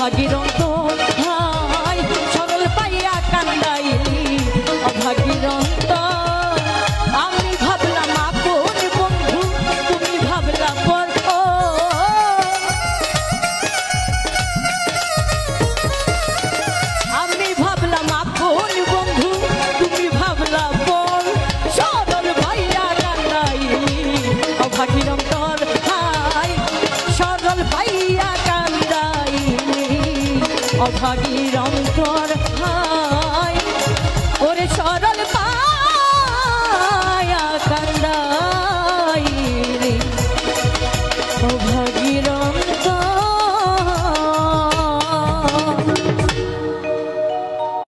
অভাগীর অন্তর হাই সরল পাইয়া কান্দাইলি অভাগীর অন্তর আমি ভাবলাম আপন বন্ধু তুমি ভাবলা পর আমি ভাবলাম আপন বন্ধু তুমি ভাবলা পর সরল পাইয়া কান্দাইলি অভাগীর অন্তর হাই সরল পাইয়া অভাগীর অন্তর হাই ওরে সরল পায়া কান্দাইলি অভাগী।